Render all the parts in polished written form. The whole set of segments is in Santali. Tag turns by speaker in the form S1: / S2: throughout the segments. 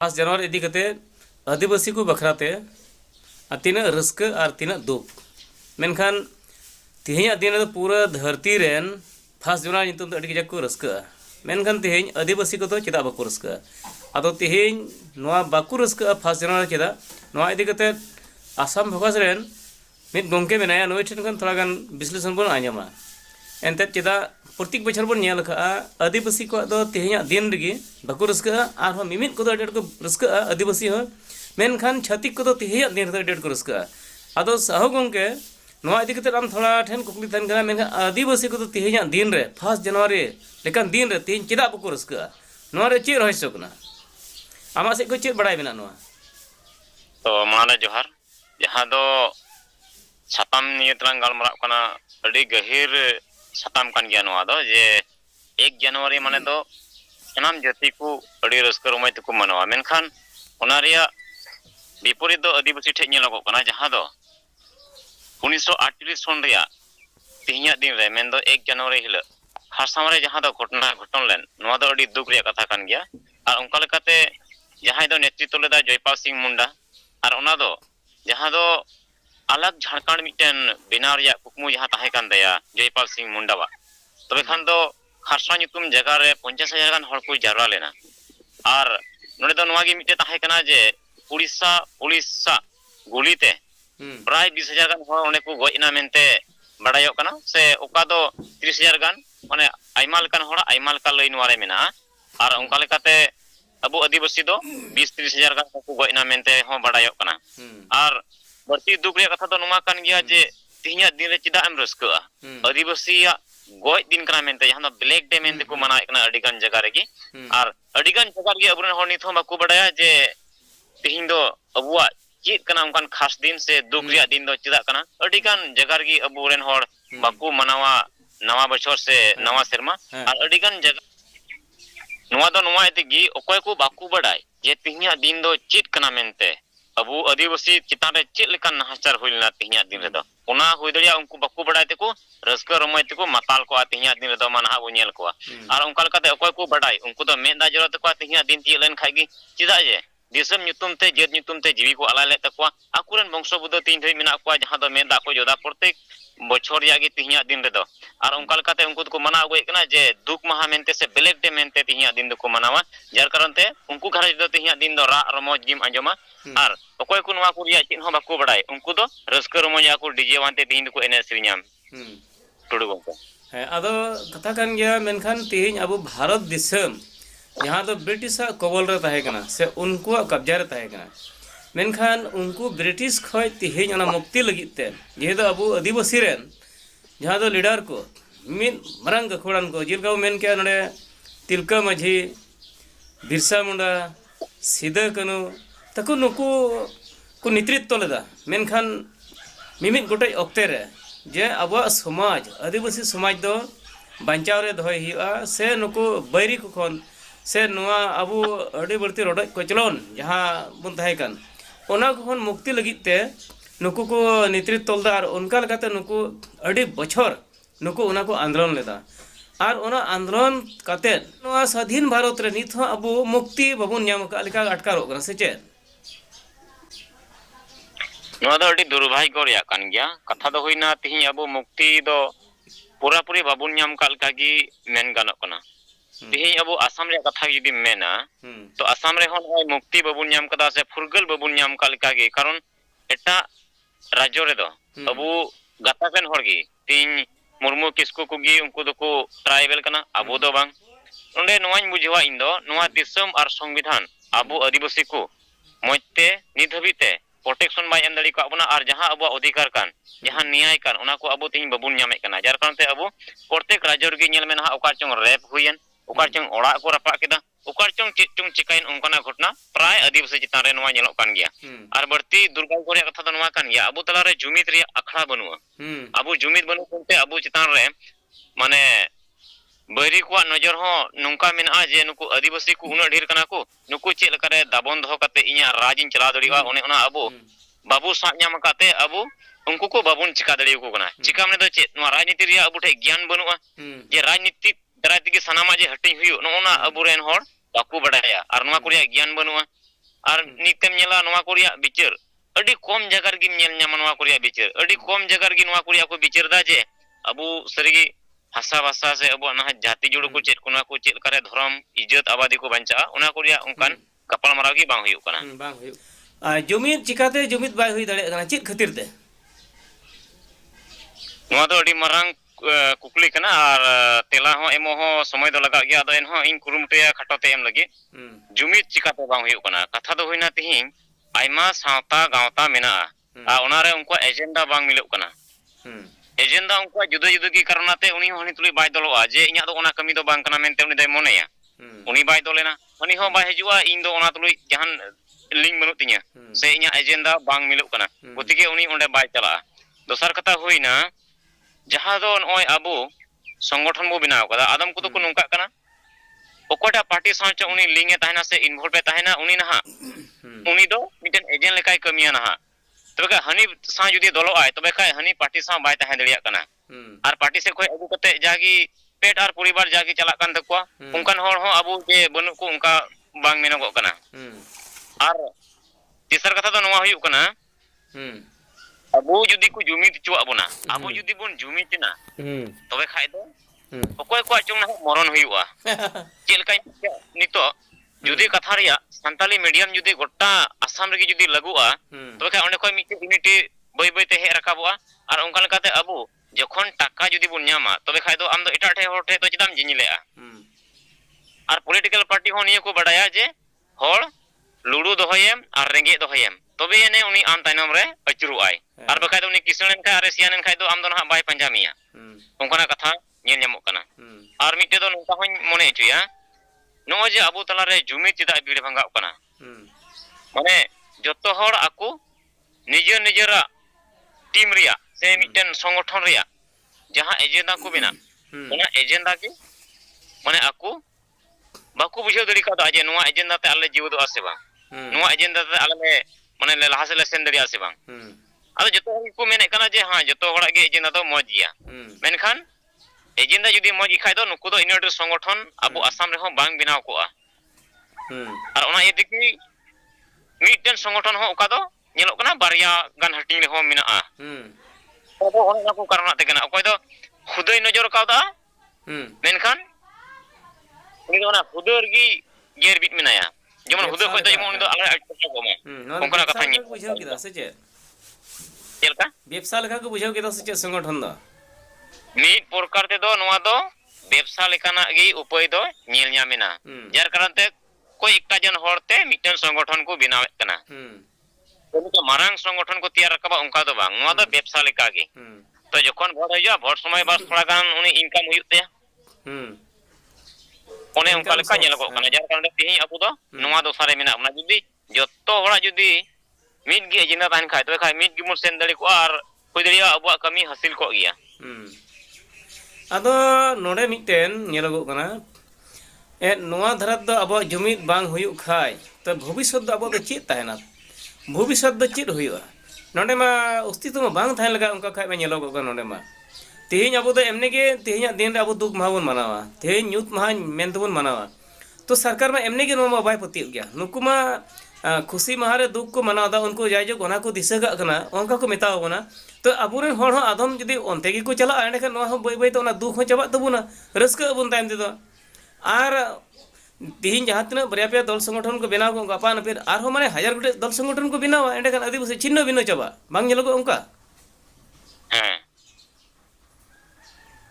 S1: 5 जनवरी इदी कते आदिवासी को बखराते तीना रस्का और तीना दुख मेनखान तिहिं दिन पूरा धरती रेन 1 जनवरी नितुम तो अड़ी कजाक को रस्का मेनखान तिहिं आदिवासी को तो चेदा बाको रस्का आदो तिहिं नोआ बाको रस्का 1 जनवरी चेदा नोआ इदी कते आसाम भोगास रेन मिद गोंके मेनाया नोई ठेन खान थोड़ा गान विश्लेषण बन आंजमा एनते चेदा प्रत्येक बछर बन नेल खा आदिवासी को दो तिहिं दिन रगी बाको रस्का आर मिमित को अड़ी को रस्का आदिवासी हो मेनखान छातिक को तिहिं दिन रे अड़ी को रस्का आदो साहो गोंके नोआ इदी कते आम थोड़ा ठेन कुकली थान कना मेनखान आदिवासी को तिहिं दिन रे 1 जनवरी लेकिन दिन रे तिहिं चेदा बाको रस्का नोआ रे चे रहस्य कना आमा से को चे बड़ाई मेना नोआ
S2: तो माने जोहार जहां दो साताम निये तलांग गालमरा कना अड़ी गहिर साताम कान गया नोआ दो जे 1 जनवरी माने दो एनाम जाति को अड़ी रस्का रमाय तको मनवा मेनखान ओना रिया विपरीत दो आदिवासी ठे नेलगो कना जहां दो 1948 सन रिया तिहिं दिन रे मेन दो 1 जनवरी हिल खारसाम रे जहां दो घटना घटन लेन नोआ दो अड़ी दुख रिया कथा कान गया और उनका लेकाते जहां दो नेतृत्व लेदा जयपाल सिंह मुंडा और ओना दो जहां दो अलग झारखंड मिटन बिनार या कुकमु जहां ताहे कान दया जयपाल सिंह मुंडावा तबे खान दो खारसा नितुम जगह रे 50,000 गान हर को जारवा लेना और नोडे दो नोआ गे मिटे ताहे कना जे उड़ीसा गुलीते प्राय 20,000 गान हर ओने को गइना मेनते बड़ायो कना से ओका दो 30,000 गान माने आइमा लकान हर आइमा लका लई नोआरे मेना और उनका लेकाते अबो आदिवासी दो 20-30,000 गान को गइना मेनते हो बड़ायो कना और बर्ती दुख रे कथा तो नुमा कान गया जे तिहिं दिन रे चिदा एम रस्का आदिवासी गoj दिन कना मेनते जहां ब्लैक डे मेनते को मना एकना अडिगान जगह रेगी और अडिगान जगह गे अबुरन हर निथ बाको बड़ाया जे तिहिं दो अबुआ चीत कना उनकान खास दिन से दुख रिया दिन दो चिदा कना अडिगान जगह गे अबुरन हर बाको मनावा नवा बछर से नवा शर्मा और अडिगान जगह नवा दो नवा एतिगी ओकोय को बाको बड़ाय जे तिहिं दिन दो चीत कना मेनते अबु आदिवासी चितान रे चेक लेकान नहाचार होइलना तिहिं दिन रे दो ओना होय दरिया उनको बाको बड़ाय तेको रस्का रमाय तेको माताल को तिहिं दिन रे दो मानहा बो नेल को और उनका लकाते अकोय को बड़ाय उनको दो मेदा जरो तेको तिहिं दिन ती लेन खागी चिदा जे दिसम nyutum te jet nyutum te jiwi ko alale takwa akuren bongso budo tin thoi mena ko jaha do meda ko joda प्रत्येक बछर या गे तिहिं दिन रे दो और उनका लकाते उनको को मना गई कना जे दुख महा मेनते से ब्लैक डे मेनते तिहिं दिन दो को मनावा जार कारण ते उनको घर दो तिहिं दिन दो रा रमोज गिम अंजमा और ओकोय को नवा को रिया चिन हो बाको बड़ाय उनको दो रस्का रमोज या को डीजे वानते तिहिं को एने श्रीኛम टुडु गंको
S1: है आदो कथा कान गया मेनखान तिहिं अब भारत दिसम जहां दो ब्रिटिश कबल रे ताहे कना से उनको कब्जा रे ताहे कना मेनखान उनको ब्रिटिश खय तिहिं अना मुक्ति लगित ते जे दो अब आदिवासी रेन जहां दो लीडर को मिन मरंग गखोड़ान को जिलका मेन के नडे तिलका माझी बिरसा मुंडा सिदा कनु तको नुको को नेतृत्व लेदा मेनखान मिमित गोटे ऑक्टे रे जे अब समाज आदिवासी समाज दो बांचाव रे दहय हिया से नुको बैरी को खन से नुआ अबु अड़ी बड़ती रोड कोचलोन जहां बुन थाहे कान ओना कोन मुक्ति लगित ते नुको को नेतृत्व दा और उनका लगाते नुको अड़ी बछर नुको ओना को आंदोलन लेदा और ओना आंदोलन काते नुआ स्वाधीन भारत रे निथ अबु मुक्ति बाबुन न्याम का लिका अटकारो कना से चे
S2: नोआ दो अड़ी दुर्भाग्य रिया कान गया कथा दो होइना तिहिं अबु मुक्ति दो पूरा पूरी बाबुन न्याम का लकागी मेन गानो कना तिहिं अबु आसाम रे कथा यदि मेना तो आसाम रे होन मुक्ति बाबुन न्याम कदा से फुरगल बाबुन न्याम का लकागी कारण एटा राज्य रे दो अबु गाताकन होरगी तिन मुर्मू किसको कुगी उनको दको ट्राइबल कना अबु दो बांग ओंडे नोवाñ बुझवा इन दो नोवा दिसम और संविधान अबु आदिवासी को मजते निधबिते प्रोटेक्शन बाय एम दड़ी को अबना और जहां अबु अधिकार कान जहां न्याय कान ओना को अबु तिन बाबुन न्यामे कना जार कारण ते अबु प्रत्येक राज्य रे नेल मेना ओकार चंग रेप हुयन ओकार चंग ओड़ा को रपा केदा ओकार चंग चिचुंग चिकाइन उनकना घटना प्राय आदिवासी चितान रे नोवा नेलो कान गया और बढ़ती दुर्गा को रे कथा तो नोवा कान गया अबु तला रे जुमित रे अखड़ा बनुआ अबु जुमित बनु कोनते अबु चितान रे माने बैरी को नजर हो नुका मेना जे नुको आदिवासी को उना ढेर कना को नुको चे लका रे दाबन दहो कते इया राज इन चला दड़ीवा ओने ओना अबु बाबू सा ᱧᱟᱢ काते अबु उनको को बाबुन चिका दड़ियो को कना चिका मने दो चे नो राजनीति रिया अबु ठे ज्ञान बनुआ जे राजनीति दराय तिगे सनामा जे हटिंग हुयो नो ओना अबु रेन होर बाकू बड़ाया और नुआ को रिया ज्ञान बनुआ ar nitem nyela noa ko riya bichar adi kom jaga regi nyel nyama noa ko riya bichar adi kom jaga regi noa ko riya ko bichar da je abu sarigi hasa basa se abu nah jati juru ko chet kuna ko chet kare dhorom ijat abadi ko banca una ko riya unkan kapal marau gi bang huyuk kana
S1: bang huyuk jumit chikate jumit bai hui dare kana chit khatir te
S2: noa do adi marang kukli kana ar tela ho emo ho somoy do laga gya ado en ho in kurumteya khatote em lagi jumit chikate bang huyuk kana katha do huina tihin aima sawta gawta mena a onare unko agenda bang miluk kana agenda unko juda juda gi karonate uni ho nituli bai doloa je inya do ona kami do bang kana mente uni dai moneya uni bai dolena uni ho bai hijua in do ona tului jahan link menut tinya se inya agenda bang miluk kana gotike uni onde bai chala dosar kata huina jaha do noi abu संगठन बो बनाव कदा आदम को तो को नोंका कना ओकोटा पार्टी साथ उनी लिंग ए ताहना से इन्वॉल्व ए ताहना उनी नहा उनी दो मिटन एजेंट लेकाय कमिया नहा तबे का हनी सा जुदी दलो आय तबे का हनी पार्टी सा बाय ताहे दलिया कना आर पार्टी से कोई अगु कते जागी पेट आर परिवार जागी चला कान तकवा उनकान होर हो अबु जे बनु को उनका बांग मेनगो कना आर तीसर कथा दो नवा हुयु कना abu judi ku jumit cuak bona abu judi bun jumitina tobe khai do okoy ko chung na moron huyuwa chel kai nito judi katha riya santali medium judi gotta assam regi judi lagua tobe khai onde koy mite unity boy boy te he rakabwa ar onka lekate abu jokhon taka judi bun nyama tobe khai do am do eta the hor the to chidam jinilea ar political party ho niye ko badaya je hor ludu dohoyem ar renge dohoyem tobe ene uni am tainom re achuru ai ar bakai do uni kisenen kai are sianen kai do am do na bai panjamia ongkana katha nyel nyamok kana ar mitte do nongka hoñ mone chuya no je abu tala re jumit chida bide bhangak kana mane joto hor aku nijer nijera team riya se mitten সংগঠন riya jaha agenda ko bina ona agenda ki mane aku baku bujhau dali ka aje noa agenda te alle jiwo do ase bang noa agenda te alle mane le laha se le sen dali ase bang ado joto hor ko mene kana je ha joto hora ge agenda do mojiya menkhan agenda judi moji khai do nuku do inner সংগঠন abu asam re ho bang binaw ko a ar ona yediki mitten সংগঠন ho oka do nyelok kana barya gan hating le ho mina a ado ona ko karona te kana okoy do khudai nojor ka da menkhan uni do na khudur gi ger bit minaya jemon khudur ko do jemon uni do ala ajta ko ma onkana katha ni
S1: bujhau kida se che
S2: चलका
S1: व्यवसाय लेखा को बुझाव केदा से चे संगठन दा
S2: मीट प्रकार ते दो नवा दो व्यवसाय लेकाना गी उपाय दो नेल ᱧᱟᱢᱮᱱᱟ जार कारण ते कोई एकटा जन होरते मिटन संगठन को बनावे कना तो मारांग संगठन को तैयार रखबा उनका दो बांग नवा दो व्यवसाय लेका गे तो जखन भोट होया भोट समय बस थोड़ा गान उनी इनकम हुयते ओने उनका लेका नेलको कना जार कारण ते ही अबु दो नवा दो सारे मेना ना जुदी जत्तो होड़ा जुदी मीट गी एजेंडा तान खाय तो खाय मीट गी मुन सेन दड़ी को आर कोई दड़िया अबुआ कमी हासिल को गया
S1: ᱟᱫᱚ ᱱᱚᱰᱮ ᱢᱤᱫᱴᱮᱱ ᱧᱮᱞᱚᱜᱚᱜ ᱠᱟᱱᱟ ᱱᱚᱣᱟ ᱫᱷᱟᱨᱟ ᱫᱚ ᱟᱵᱚ ᱡᱩᱢᱤᱫ ᱵᱟᱝ ᱦᱩᱭᱩᱜ ᱠᱷᱟᱡ ᱛᱚ ᱵᱷᱚᱵᱤᱥᱥᱚᱛ ᱫᱚ ᱟᱵᱚ ᱫᱚ ᱪᱮᱫ ᱛᱟᱦᱮᱱᱟ ᱵᱷᱚᱵᱤᱥᱥᱚᱛ ᱫᱚ ᱪᱮᱫ ᱦᱩᱭᱩᱜᱼᱟ ᱱᱚᱰᱮ ᱢᱟ ᱚᱥᱛᱤᱛव ᱢᱟ ᱵᱟᱝ ᱛᱟᱦᱮᱱ ᱞᱮᱠᱟ ᱚᱱᱠᱟ ᱠᱷᱟᱡ ᱢᱟ ᱧᱮᱞᱚᱜᱚᱜ ᱠᱟᱱᱟ ᱱᱚᱰᱮ ᱢᱟ ᱛᱮᱦᱮᱧ ᱟᱵᱚ ᱫᱚ ᱮᱢᱱᱤ ᱜᱮ ᱛᱮᱦᱮᱧᱟᱜ ᱫᱤᱱ ᱨᱮ ᱟᱵᱚ ᱫᱩᱠ ᱢᱟᱦᱟ ᱵᱚᱱ ᱢᱟᱱᱟᱣᱟ ᱛᱮᱦᱮᱧ ᱧᱩᱛ ᱢᱟᱦᱟ ᱢᱮᱱ ᱛᱮᱵᱚᱱ ᱢᱟᱱᱟᱣᱟ ᱛᱚ ᱥᱚᱨᱠᱟᱨ ᱢᱟ ᱮᱢᱱᱤ ᱜᱮ ᱱᱚᱣᱟ ᱢᱟ ᱵᱟᱭ ᱯᱟᱹᱛᱭᱟᱹᱜ ᱜᱮᱭᱟ ᱱᱩᱠᱩ ᱢᱟ खुशी महारे दुख को मनादा उनको जायजो कोना को दिसगा कना उनका को मेताव बना तो अबुरेन होड़ हो आदम जदी ओनते की को चला एंड के नो बय बय तो ना दुख हो चबा तबुना रस्का बुन टाइम दे आर तिहिन जहां तना बरिया पे दल संगठन को बनाव को गापा न फिर आर हो माने हजार गुटे दल संगठन को बनाव एंड के आदिवासी छिन्न बिनो चबा बांग जेलो को उनका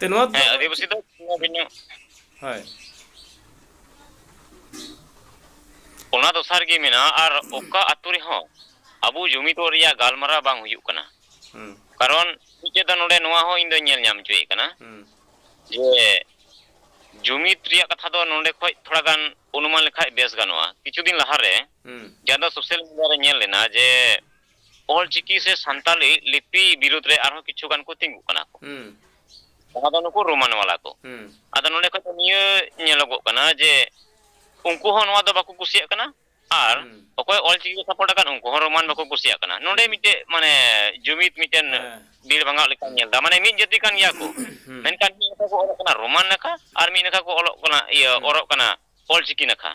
S1: ते नो
S2: आदिवासी तो छिन्न बिनो
S1: हाय
S2: ओना दोसार गे मेना आर ओका आतुरी हो अबु जुमितो रिया गालमरा बांग हुयु कना कारण इचे द नोडे नोआ हो इन द नेल ᱧᱟᱢ चुई कना जे जुमित रिया कथा दो नोडे खय थोड़ा गान अनुमान लेखाय बेस गानोआ किछु दिन लहा रे जादा सोशल मीडिया रे नेल लेना जे ऑल चिकी से संताली लिपि विरोध रे आरो किछु गान को तिंगु कना को आदा नको रोमान वाला को आदा नोडे खय निय नेलगो कना जे उनको हो नवा दो बाको कुसिया कना आर ओकोय ऑल चिकी सपोर्ट कन उनको हो रोमान बाको कुसिया कना नोडे मिटे माने जुमित मिटेन बीर बंगा लेका नेल दा माने मिट जति कान या को मेनकान मी नका को ओरो कना रोमान नका आर मी नका को ओलो कना इया ओरो कना ऑल चिकी नका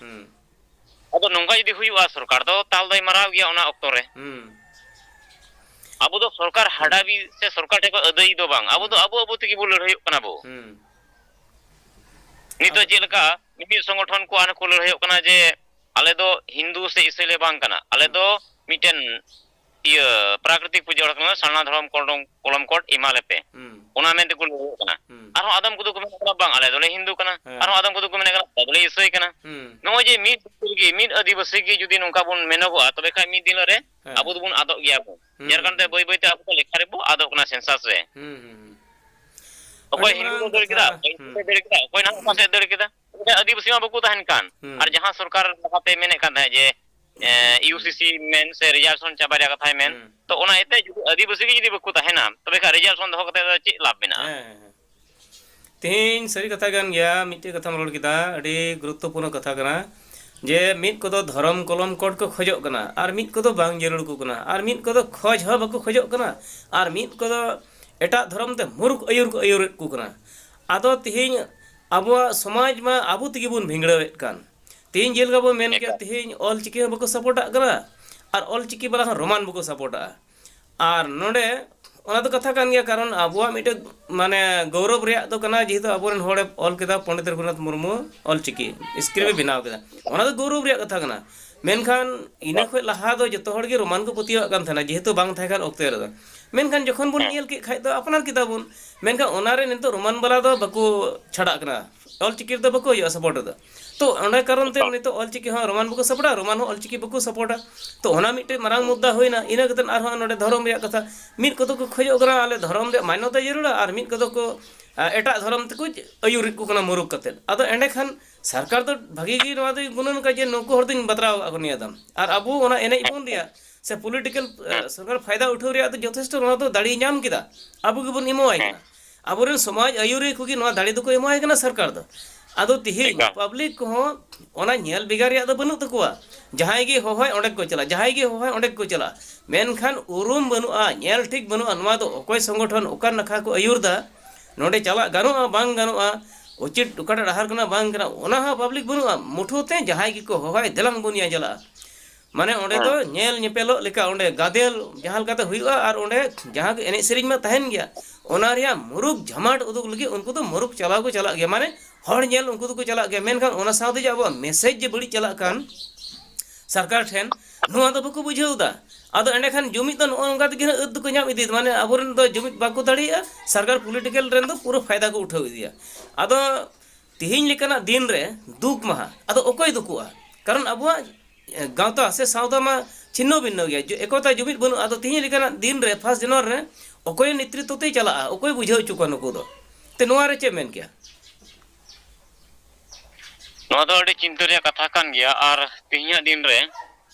S2: ᱟᱫᱚ ᱱᱚᱝᱠᱟ ᱡᱩᱫᱤ ᱦᱩᱭᱩᱜᱼᱟ ᱥᱚᱨᱠᱟᱨ ᱫᱚ ᱛᱟᱞ ᱫᱚᱭ ᱢᱟᱨᱟᱣ ᱜᱮᱭᱟ ᱚᱱᱟ ᱚᱠᱛᱚ ᱨᱮ ᱟᱵᱚ ᱫᱚ ᱥᱚᱨᱠᱟর ᱦᱟᱰᱟᱵি ᱥᱮ ᱥᱚᱨᱠᱟর ᱴᱷᱮᱱ ᱟᱹᱫᱟᱹᱭ ᱫᱚ ᱵᱟᱝ ᱟᱵᱚ ᱫᱚ ᱟᱵᱚ ᱛᱮᱜᱮ ᱵᱚ ᱞᱟᱹᱲᱦᱟᱹᱭᱚᱜ ᱠᱟᱱᱟ ᱵᱚ ᱱᱤᱛᱚᱜ ᱪᱮᱫ ᱞᱮᱠᱟ ᱢᱤᱫ ᱥᱚᱝᱜᱚᱴᱷᱚᱱ ᱠᱚ ᱟᱨ ᱠᱚ ᱞᱟᱹᱲᱦᱟᱹᱭᱚᱜ ᱠᱟᱱᱟ ᱡᱮ ᱟᱞᱮ ᱫᱚ ᱦᱤᱱᱫᱩ ᱥᱮ ᱤᱥᱟᱹᱭ ᱞᱮ ᱵᱟᱝ ᱠᱟᱱᱟ ᱟᱞᱮ ᱫᱚ ᱢᱤᱫᱴᱮᱱ ᱤᱭᱟᱹ ᱯᱨᱟᱠᱨᱤᱛᱤक ᱯᱩᱡᱟᱹ ᱦᱚᱲ ᱠᱟᱱᱟ ᱥᱟᱨᱱᱟ ᱫᱷᱚᱨᱚᱢ ᱠᱚᱞᱚᱢ ᱠᱳᱰ ᱮᱢᱟᱞᱮ ᱯᱮ ᱚᱱᱟ ᱢᱮᱱᱛᱮ ᱠᱚ ᱞᱟᱹᱲᱦᱟᱹᱭᱚᱜ ᱠᱟᱱᱟ ᱟᱨᱦᱚᱸ ᱟᱫᱚᱢ ᱠᱚᱫᱚ ᱠᱚ ᱢᱮᱱ ᱠᱟᱱᱟ ᱵᱟᱝ ᱟᱞᱮ ᱫᱚᱞᱮ ᱦᱤᱱᱫᱩ ᱠᱟᱱᱟ ᱟᱨᱦᱚᱸ ᱟᱫᱚᱢ ᱠᱚᱫᱚ ᱠᱚ ᱢᱮᱱ ᱠᱟᱱᱟ ᱟᱞᱮ ᱫᱚᱞᱮ ᱤᱥᱟᱹᱭ ᱠᱟᱱᱟ ᱱᱚᱜᱼᱚᱭ ᱡᱮ ᱢᱤᱫ ᱟᱹᱫᱤᱵᱟᱹᱥᱤ ᱜᱮ ᱡᱩᱫᱤ ᱱᱚᱝᱠᱟ ᱵᱚᱱ ᱢᱮᱱᱚᱜᱚᱜᱼᱟ ᱛᱚᱵᱮ ᱠᱷᱟᱱ ᱢᱤᱫ ᱫᱤᱱ ᱨᱮ ᱟᱵᱚ ᱫᱚᱵᱚᱱ ᱟᱫᱚᱜ ᱜᱮᱭᱟ ᱵᱚᱱ ᱡᱟᱨ ᱠᱟᱨᱚᱱᱛᱮ ᱵᱟᱹᱭ ᱵᱟᱹᱭᱛᱮ ᱟᱵᱚ ᱫᱚ ᱞᱮᱠᱷᱟ ᱨᱮᱵᱚ ᱟᱫᱚᱜ ᱠᱟᱱᱟ ᱥᱮᱱᱥᱟᱥ ᱨᱮ ᱚᱠᱚᱭ ᱦᱤᱱᱫᱩ ᱫᱟᱹᱲ ᱠᱮᱫᱟ ᱚᱠᱚᱭ ᱫᱟᱹᱲ ᱠᱮᱫᱟ ᱚᱠᱚy ᱱᱟᱦᱟᱜ ᱯᱟᱥᱮ ᱫᱟᱹᱲ ᱠᱮᱫᱟ ᱟᱹᱫᱤᱵᱟᱹᱥᱤ ᱢᱟ ᱵᱟᱠᱚ ᱛᱟᱦᱮᱱ ᱠᱟᱱ ᱟᱨ ᱡᱟᱦᱟᱸ ᱥᱚᱨᱠᱟর ᱞᱟᱦᱟᱛᱮ ᱢᱮᱱᱮᱫ ᱠᱟᱱ ᱛᱟᱦᱮᱸᱫ ᱡᱮ ᱤউসিসি ᱢᱮᱱ ᱥᱮ রিজার্ভেশন চাবা ᱨᱮᱭᱟᱜ ᱠᱟᱛᱷᱟᱭ ᱢᱮᱱ ᱛᱚ ᱚᱱᱟ ᱮᱛᱮ ᱡᱩᱫᱤ ᱟᱹᱫᱤᱵᱟᱹᱥᱤ ᱜᱮ ᱡᱩᱫᱤ ᱵᱟᱠᱚ ᱛᱟᱦᱮᱱᱟ ᱛᱚᱵᱮ ᱠᱷᱟᱱ রিজার্ভেশন ᱫᱚᱦᱚ ᱠᱟᱛᱮ ᱫᱚ ᱪᱮᱫ ᱞᱟᱵᱷ ᱢᱮᱱᱟᱜᱼᱟ
S1: ᱛᱮᱦᱮᱧ ᱥᱟᱹᱨᱤ ᱠᱟᱛᱷᱟ ᱠᱟᱱ ᱜᱮᱭᱟ ᱢᱤᱫᱴᱮᱡ ᱠᱟᱛᱷᱟᱢ ᱨᱚᱲ ᱠᱮᱫᱟ ᱟᱹᱰᱤ ᱜᱩᱨᱩᱛᱛᱚᱯᱩᱨᱱᱚ ᱠᱟᱛᱷᱟ ᱠᱟᱱᱟ ᱡᱮ ᱢᱤᱫ ᱠᱚᱫᱚ ᱫᱷᱚᱨᱚᱢ ᱠᱚᱞᱚᱢ ᱠᱳᱰ ᱠᱚ ᱠᱷᱚᱡᱚᱜ ᱠᱟᱱᱟ ᱟᱨ ᱢᱤᱫ ᱠᱚᱫᱚ ᱵᱟᱝ ᱡᱟᱹᱨᱩᱲ ᱠᱚ ᱠᱟᱱᱟ ᱟᱨ ᱢᱤᱫ ᱠᱚᱫᱚ ᱠᱷᱚᱡ ᱦᱚᱸ ᱵᱟᱠᱚ ᱠᱷᱚᱡᱚᱜ ᱠᱟᱱᱟ ᱟᱨ ᱢᱤᱫ ᱠᱚᱫᱚ ᱮᱴᱟᱜ ᱫᱷᱚᱨᱚᱢ ᱛᱮ ᱢᱩᱨᱩᱠ ᱟᱹᱭᱩᱨ ᱠᱚ ᱟᱹᱭᱩᱨᱮᱫ ᱠᱚ ᱠᱟᱱᱟ ᱟᱫᱚ ᱛᱮᱦᱮᱧ ᱟᱵᱚᱣᱟᱜ ᱥᱚᱢᱟᱡᱽ ᱢᱟ ᱟᱵᱚ ᱛᱮᱜᱮ ᱵᱚᱱ ᱵᱷᱤᱸᱜᱲᱟᱹᱣᱮᱫ ᱠᱟᱱ ᱛᱮᱦᱮᱧ ᱡᱮᱞᱮᱠᱟ ᱵᱚᱱ ᱢᱮᱱ ᱠᱮᱜᱼᱟ ᱛᱮᱦᱮᱧ ᱚᱞᱪᱤᱠᱤ ᱦᱚᱸ ᱵᱟᱠᱚ ᱥᱟᱯᱳᱨᱴᱟᱜ ᱠᱟᱱᱟ ᱟᱨ ᱚᱞᱪᱤᱠᱤ ᱵᱟᱞᱟ ᱦᱚᱸ ᱨᱳᱢᱟᱱ ᱵᱟᱠᱚ ᱥᱟᱯᱳᱨᱴᱟᱜᱼᱟ ᱟᱨ ᱱᱚᱰᱮ ᱚᱱᱟ ᱫᱚ ᱠᱟᱛᱷᱟ ᱠᱟᱱ ᱜᱮᱭᱟ ᱠᱟᱨᱚᱱ ᱟᱵᱚᱣᱟᱜ ᱢᱤᱫᱴᱮᱡ ᱢᱟᱱᱮ ᱜᱚᱨᱚᱵ ᱨᱮᱭᱟᱜ ᱫᱚ ᱠᱟᱱᱟ ᱡᱮᱦᱮᱛᱩ ᱟᱵᱚᱨᱮᱱ ᱦᱚᱲᱮ ᱚᱞ ᱠᱮᱫᱟ ᱯᱚᱱᱰᱤᱛ ᱨᱚᱜᱷᱩᱱᱟᱛᱷ ᱢᱩᱨᱢᱩ ᱚᱞᱪᱤᱠᱤ ᱥᱠᱨᱤᱯᱴ ᱵᱮᱱᱟᱣ ᱠᱮᱫᱟ ᱚᱱᱟ ᱫᱚ ᱜᱚᱨᱚᱵ ᱨᱮᱭᱟᱜ ᱠᱟᱛᱷᱟ ᱠᱟᱱᱟ ᱢᱮᱱᱠᱷᱟन ᱤᱱᱟᱹ ᱠᱷᱚᱡ ᱞᱟᱦᱟ ᱫᱚ ᱡᱚᱛᱚ ᱦᱚᱲ ᱜᱮ ᱨᱳᱢᱟᱱ ᱠᱚ ᱯᱟᱹᱛᱭᱟᱹᱣᱟᱜ ᱠᱟᱱ ᱛᱟᱦᱮᱱᱟ ᱡᱮᱦᱮᱛᱩ ᱵᱟᱝ ᱛᱟᱦᱮᱸ ᱠᱟᱱ ᱚᱠᱛᱮ ᱨᱮᱫᱚ ᱢᱮᱱᱠᱷᱟन ᱡᱚᱠᱷᱚᱱ ᱵᱚᱱ ᱧᱮᱞ ᱠᱮᱫ ᱠᱷᱟᱡ ᱫᱚ ᱟᱯᱱᱟᱨ ᱠᱮᱫᱟ ᱵᱚᱱ ᱢᱮᱱᱠᱷᱟन ᱚᱱᱟᱨᱮ ᱱᱤᱛᱚᱜ ᱨᱳᱢᱟᱱ ᱵᱟᱞᱟ ᱫᱚ ᱵᱟᱠᱚ ᱪᱷᱟᱲᱟᱜ ᱠᱟᱱᱟ ᱚᱞᱪᱤᱠᱤ ᱨᱮᱫᱚ ᱵᱟᱠᱚ ᱦᱩᱭᱩᱜᱼᱟ ᱥᱟᱯᱳर्ट ᱨᱮᱫᱚ ᱛᱚ ᱚᱸᱰᱮ ᱠᱟᱨᱚᱱ ᱛᱮ ᱱᱤᱛᱚᱜ ᱚᱞᱪᱤᱠᱤ ᱦᱚᱸ ᱨᱳᱢᱟᱱ ᱵᱟᱠᱚ ᱥᱟᱯᱳर्टᱟ ᱨᱳᱢᱟᱱ ᱦᱚᱸ ᱚᱞᱪᱤᱠᱤ ᱵᱟᱠᱚ ᱥᱟᱯᱳर्टᱟ ᱛᱚ ᱚᱱᱟ ᱢᱤᱫᱴᱮᱡ ᱢᱟᱨᱟᱝ ᱢᱩद्ᱫᱟ ᱦᱩᱭᱱᱟ ᱤᱱᱟᱹ ᱠᱟᱛᱮ ᱟᱨᱦᱚᱸ ᱱᱚᱰᱮ ᱫᱷᱚᱨᱚᱢ ᱨᱮᱭᱟᱜ ᱠᱟᱛᱷᱟ ᱢᱤᱫ ᱠᱚᱫᱚ ᱠᱚ ᱠᱷᱚᱡᱚᱜ ᱠᱟᱱᱟ ᱟᱞᱮ ᱫᱷᱚᱨᱚᱢ ᱨᱮᱭᱟᱜ ᱢᱟन्यता ᱡᱟᱹᱨᱩᱲᱟ ᱟᱨ ᱢᱤᱫ ᱠᱚᱫᱚ ᱠᱚ ᱮᱴᱟᱜ ᱫᱷᱚᱨᱚᱢ ᱛᱮᱠᱚ ᱟᱹᱭᱩᱨᱮᱫ ᱠᱚ ᱠᱟᱱᱟ ᱢᱩᱨᱩᱠ ᱠᱟᱛᱮ ᱟᱫᱚ ᱮᱸᱰᱮᱠᱷᱟᱱ ᱥᱚᱨᱠᱟর ᱫᱚ ᱵᱷᱟᱜᱤ ᱜᱮ ᱱᱚᱣᱟ ᱫᱚᱭ ᱜᱩᱱᱟᱹᱱ ᱠᱟᱜ ᱡᱮ ᱱᱩᱠᱩ ᱦᱚᱲ ᱫᱚᱧ ᱵᱟᱛᱨᱟᱣ ᱟᱠᱟᱫ ᱠᱚ ᱱᱤᱭᱟᱹ ᱫᱚ ᱟᱨ ᱟᱵᱚ ᱚᱱᱟ ᱮᱱᱮᱡ ᱵᱚᱱ ᱨᱮᱭᱟᱜ ᱥᱮ ᱯᱚᱞᱤᱴᱤᱠᱮᱞ ᱥᱚᱨᱠᱟর ᱯᱷᱟᱭᱫᱟ ᱩᱴᱷᱟᱹᱣ ᱨᱮᱭᱟᱜ ᱫᱚ ᱡᱚᱛᱷᱮᱥᱴᱚ ᱱᱚᱣᱟ ᱫᱚ ᱫᱟᱲᱮ ᱧᱟᱢ ᱠᱮᱫᱟ ᱟᱵᱚ ᱜᱮᱵᱚᱱ ᱮᱢᱟᱣᱟᱭ ᱠᱟᱱᱟ ᱟᱵᱚᱨᱮᱱ ᱥᱚᱢᱟᱡᱽ ᱟᱹᱭᱩᱨᱤᱭᱟᱹ ᱠᱚᱜᱮ ᱱᱚᱣᱟ ᱫᱟᱲᱮ ᱫᱚᱠᱚ ᱮᱢᱟᱣᱟᱭ ᱠᱟᱱᱟ ᱥᱚᱨᱠᱟর ᱫᱚ ᱟᱫᱚ ᱛᱮᱦᱮᱧ ᱯᱟᱵᱽᱞᱤᱠ ᱠᱚᱦᱚᱸ ᱚᱱᱟ ᱧᱮᱞ ᱵᱮᱜᱟᱨ ᱨᱮᱭᱟᱜ ᱫᱚ ᱵᱟᱹᱱᱩᱜ ᱛᱟᱠᱚᱣᱟ ᱡᱟᱦᱟᱸᱭ ᱜᱮ ᱦᱚᱦᱚᱭ ᱚᱸᱰᱮ ko ᱪᱟᱞᱟᱜᱼᱟ ᱡᱟᱦᱟᱸᱭ ᱜᱮ ᱦᱚᱦᱚᱭ ᱚᱸᱰᱮ ko ᱪᱟᱞᱟᱜᱼᱟ ᱢᱮᱱᱠᱷᱟन ᱩᱨᱩᱢ ᱵᱟᱹᱱᱩᱜᱼᱟ ᱧᱮᱞ ᱴᱷᱤᱠ ᱵᱟᱹᱱᱩᱜᱼᱟ ᱱᱚᱣᱟ ᱫᱚ ᱚᱠᱚᱭ ᱥᱚᱝᱜᱚᱴᱷᱚᱱ ᱚᱠᱟ ᱱᱟᱠᱷᱟ ᱠᱚ ᱟᱹᱭᱩᱨᱫᱟ ᱱᱚᱰᱮ ᱪᱟᱞᱟᱜ ᱜᱟᱱᱚᱜᱼᱟ ᱵᱟᱝ ᱜᱟᱱᱚᱜᱼᱟ उचित उकाटा डाहार कना बांग कना ओना हा पब्लिक बनुआ मुठुते जहाय की को होय देलांग बुनिया जला माने ओंडे दो नेल नेपेलो लेका ओंडे गादेल जहां लकाते हुइआ आर ओंडे जहां के एने सेरिंग में तहन गया ओना रिया मुरुक झमाट उदुक लगी उनको तो मुरुक चलाव को चला गया माने हर नेल उनको तो को चला गया मेनखान ओना साउदे जे अब मैसेज जे बड़ी चला कान सरकार ठेन नुआ तो बको बुझाउदा आदो एंडेखान जुमित तो नोंगा तक अद को नाम इदी माने अबोरन दो जुमित बाको दाड़िया सरकार पॉलिटिकल रेन दो पूरा फायदा को उठाव इदिया आदो तिहिन लेकाना दिन रे दुख महा आदो ओकोय दुकुआ कारण अबुआ गावता से साउदा मा छिन्नो भिन्नो गया जो एकता जुमित बनु आदो तिहिन लेकाना दिन रे 1 जनवरी रे ओकोय नेतृत्व ते चला ओकोय बुझाव चुका नुको दो ते नोआ रे चे मेन किया
S2: नोआ दो अडी चिंता रे कथा कान गया और तिहिया दिन रे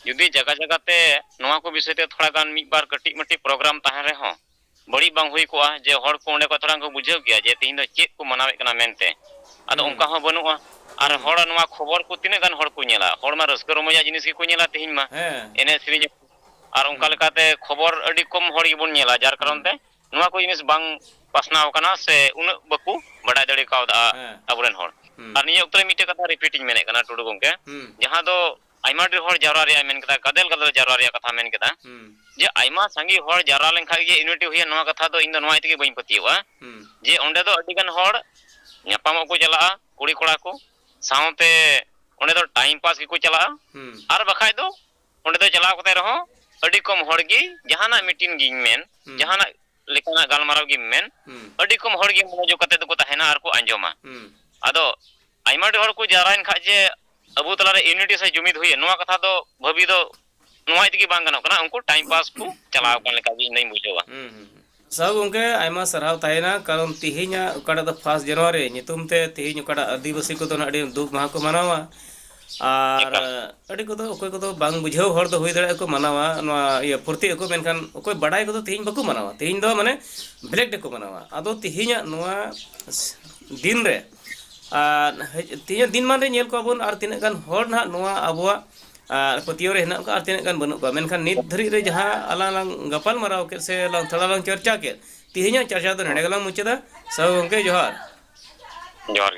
S2: जुदी जगह जगह ते नोआ को विषय ते थोड़ा गान मिक बार कटी मटी प्रोग्राम ताहे रे हो बड़ी बांग हुई कोआ जे हर को ओंडे को थोड़ा को बुझाव गया जे तिहिन दो चेक को मनावे कना मेनते आदो उनका हो बनुआ और हर नोआ खबर को तिने गान हर को नेला हर मा रस्क रमजा जिनिस को नेला तिहिन मा एने श्री और उनका लेकाते खबर अडी कम हर गिबन नेला जार कारण ते नोआ को जिनिस बांग पासनाव कना से उन बकु बड़ा दड़े कावदा अबरेन हर और निय उतरे मिटे कथा रिपीटिंग मेने कना टुडु गंके जहां दो आइमा डी हर जावरा रे मेन कथा गदेल गदेल जावरा रे कथा मेन कथा जे आइमा संगी हर जावरा लेखा जे यूनिटी हुई नोआ कथा दो इन दो नोआ इतके बई पतिवा जे ओंडे दो अडी गन हर न्यापाम को चला कुड़ी कोड़ा को साउते ओंडे दो टाइम पास की को चला और बखाय दो ओंडे दो चला कते रहो अडी कम हर गी जहाना मीटिंग गी मेन जहाना लेकाना गालमाराव गी मेन अडी कम हर गी मनोजो कते दो को ताहेना और को अंजोमा आदो आइमा डी हर को जाराइन खा जे अबु तलारे यूनिटी से जुमिद हुई नोआ कथा दो भबी दो नोआ इतकी बांग गनो कना उनको टाइम पास को चलाव कन लेका भी नहीं बुझोवा
S1: सब उनके आइमा सरहाव ताहेना कारण तिहिना उकाडा द 1 जनवरी नितुम ते तिहिन उकाडा आदिवासी को तो अडी दुख महा को मनावा और अडी को तो ओकोय को तो बांग बुझाव हर दो हुई दड़े को मनावा नोआ ये फुर्ती को मेनखान ओकोय बडाय को तो तिहिन बको मनावा तिहिन दो माने ब्लैक डे को मनावा आदो तिहिना नोआ दिन रे तीन दिन मान नेल को बन और तीन गान हर ना नोआ अबुआ पतियो रे हेना और तीन गान बनु को मेनखान नित धरी रे जहां अलांग गपाल माराव के से लांग थोड़ा लांग चर्चा के तिहिना चर्चा दो नेडे गलांग मुचदा सब उनके जोहार
S2: जोहार